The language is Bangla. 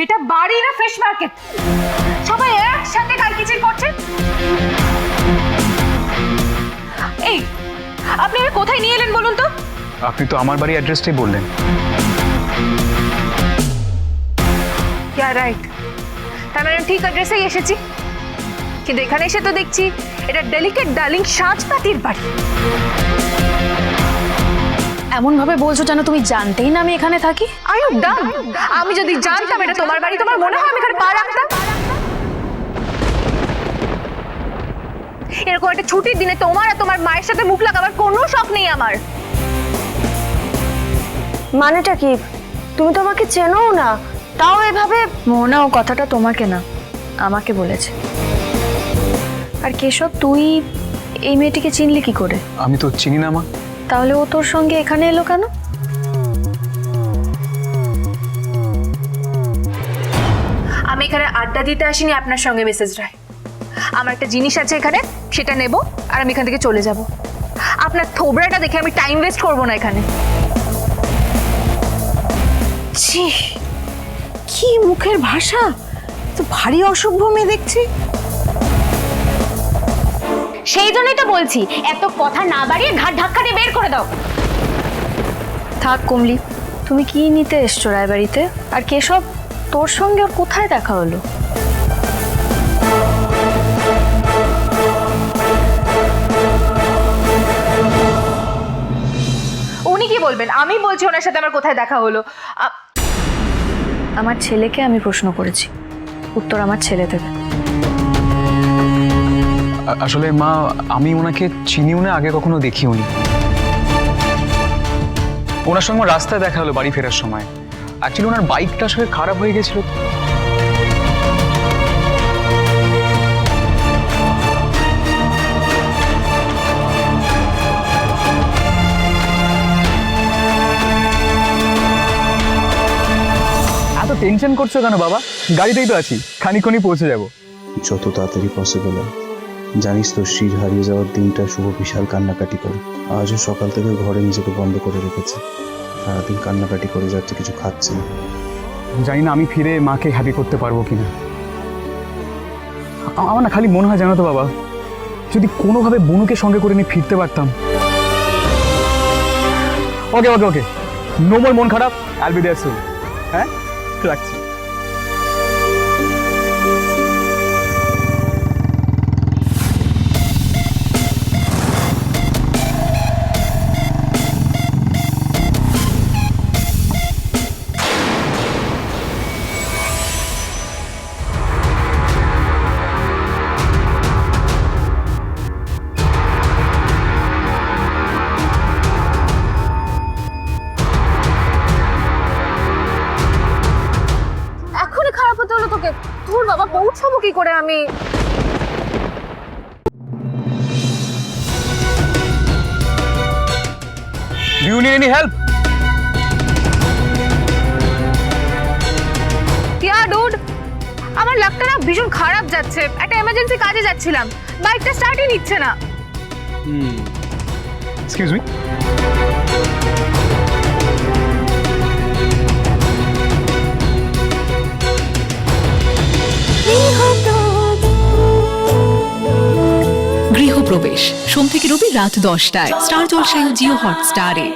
এটা বাড়ি না ফিশ মার্কেট? সবাই একসাথে কালকিচির করছে। এই আপনি আমাকে কোথায় নিয়ে এলেন বলুন তো? আপনি তো আমার বাড়ির অ্যাড্রেসটাই বললেন। রাইট, তার মানে আমি ঠিক অ্যাড্রেসেই এসেছি। কিন্তু এখানে এসে তো দেখছি এটা ডেলিকেট ডার্লিং সাজপাতির বাড়ি। এমন ভাবে বলছো যেন তুমি জানতেই না আমি এখানে থাকি। I am done. আমি যদি জানতাম এটা তোমার বাড়ি, তোমার মনে হয় আমি এখানে পা রাখতাম? এরকম একটা ছুটির দিনে তোমার আর তোমার মায়ের সাথে মুখ লাগাবার কোনো শখ নেই আমার। মানেটা কি? তুমি তো আমাকে চেনো না, তাও এভাবে। মোহনা, ও কথাটা তোমাকে না আমাকে বলেছে। আর কেশব, তুই এই মেয়েটিকে চিনলি কি করে? আমি তো চিনি না মা। তাহলে ও তোর সঙ্গে এখানে এলো কেন? আমি এখানে আড্ডা দিতে আসিনি আপনার সঙ্গে মিসেস রায়। আমার একটা জিনিস আছে এখানে, সেটা নেব আর আমি এখান থেকে চলে যাব। আপনার থোবড়াটা দেখে আমি টাইম ওয়েস্ট করব না এখানে। ছি, কি মুখের ভাষা! তো ভারী অসভ্য মেয়ে দেখছি। সেই জন্যই তো বলছি এত কথা না বাড়িয়ে ঘাট ধাক্কা দিয়ে বের করে দাও। থাক কমলি, তুমি কি নিতে এসছো রায়বাড়িতে? আর কেশব, তোর সঙ্গে ওর কোথায় দেখা হলো? উনি কি বলবেন? আমি বলছি ওনার সাথে আমার কোথায় দেখা হলো। আমার ছেলেকে আমি প্রশ্ন করেছি, উত্তর আমার ছেলে দেবে। আসলে মা, আমি ওনাকে চিনিও না, আগে কখনো দেখিও নি। ওনার সঙ্গে আমার রাস্তায় দেখা হলো বাড়ি ফেরার সময়। অ্যাকচুয়ালি ওনার বাইকটা আসলে খারাপ হয়ে গেছিল। এত টেনশন করছো কেন বাবা? গাড়িতেই তো আছি, খানিকক্ষণই পৌঁছে যাবো। যত তাড়াতাড়ি পসিবল। জানিস তো, শ্রীর হারিয়ে যাওয়ার দিনটা শুভ বিশাল কান্নাকাটি করে। আজও সকাল থেকে ঘরে নিজেকে বন্ধ করে রেখেছে। সারাদিন কান্নাকাটি করে যাচ্ছে, কিছু খাচ্ছে না। জানি না আমি ফিরে মাকে হ্যাপি করতে পারবো কিনা। আমার না খালি মনে হয়, জানো তো বাবা, যদি কোনোভাবে বনুকে সঙ্গে করে নিয়ে ফিরতে পারতাম। ওকে ওকে ওকে, নো মোর মন খারাপ, আইল বি দেয়ার সুন। হ্যাঁ, রাখছি। এখনই খারাপ হতে হলো তোকে? ধুর বাবা, পৌঁছাবো কি করে আমি? Do you need any help? Dude, আমার লাকটা না ভীষণ খারাপ যাচ্ছে। একটা এমার্জেন্সি কাজে যাচ্ছিলাম, বাইকটা স্টার্টই নিচ্ছে না। Excuse me? গৃহপ্রবেশ সোম থেকে রবি রাত 10টায় স্টার জলসায় ও জিও হটস্টারে।